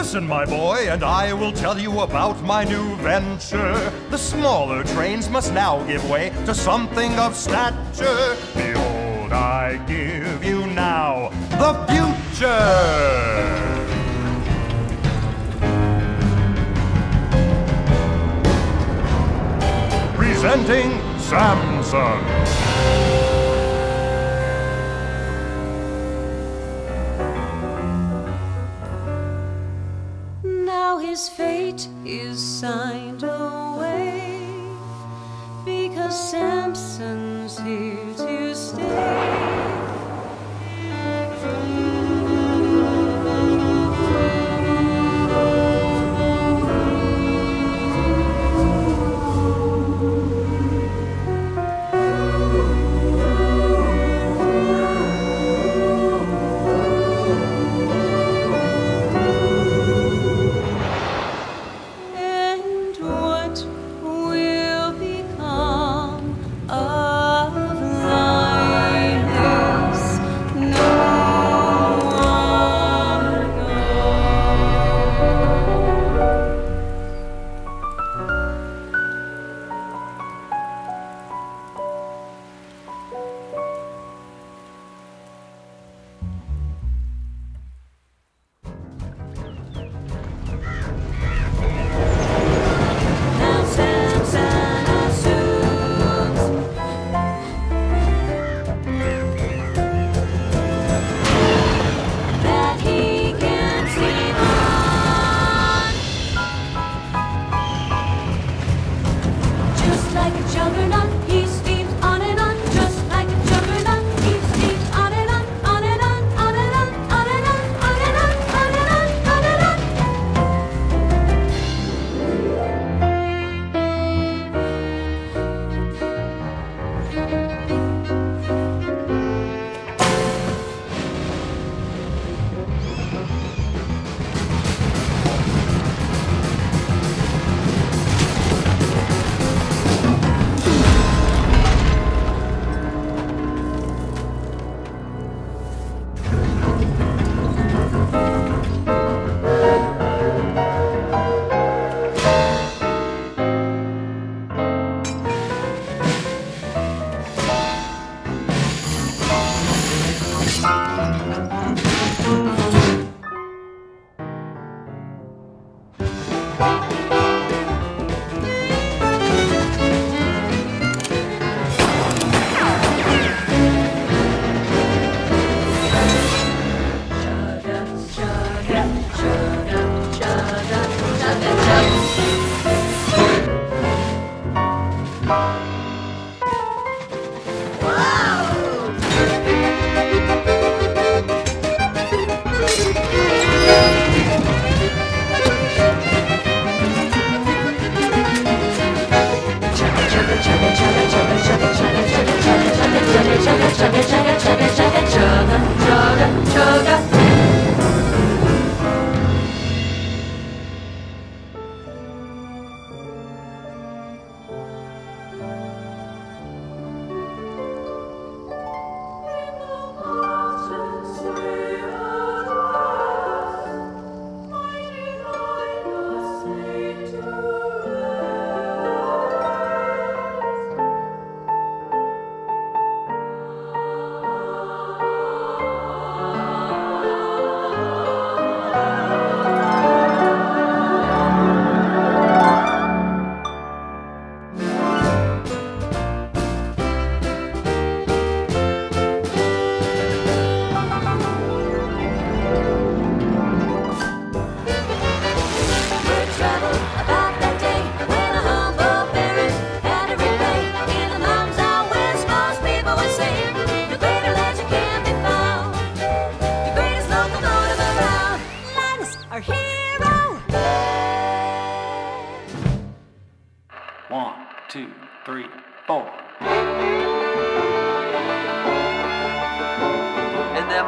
Listen, my boy, and I will tell you about my new venture. The smaller trains must now give way to something of stature. Behold, I give you now the future. Presenting Samsung. Now his fate is signed away, because Samson's here to stay.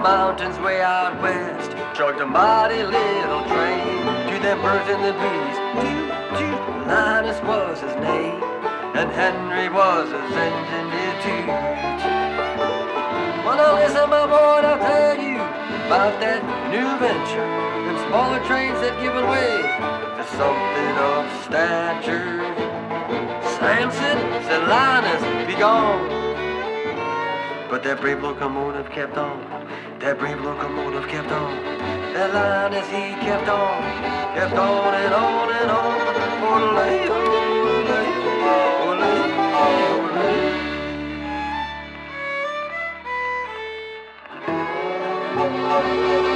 Mountains way out west, chugged a mighty little train to them birds in the breeze. Toot, toot, Linus was his name, and Henry was his engine to toot. Well, now listen, my boy, I'll tell you about that new venture, them smaller trains that given way to something of stature. Samson said, Linus, be gone. But that brave locomotive kept on. That brave locomotive kept on. That Linus, he kept on and on and on. Olay, olay, olay, olay. Oh,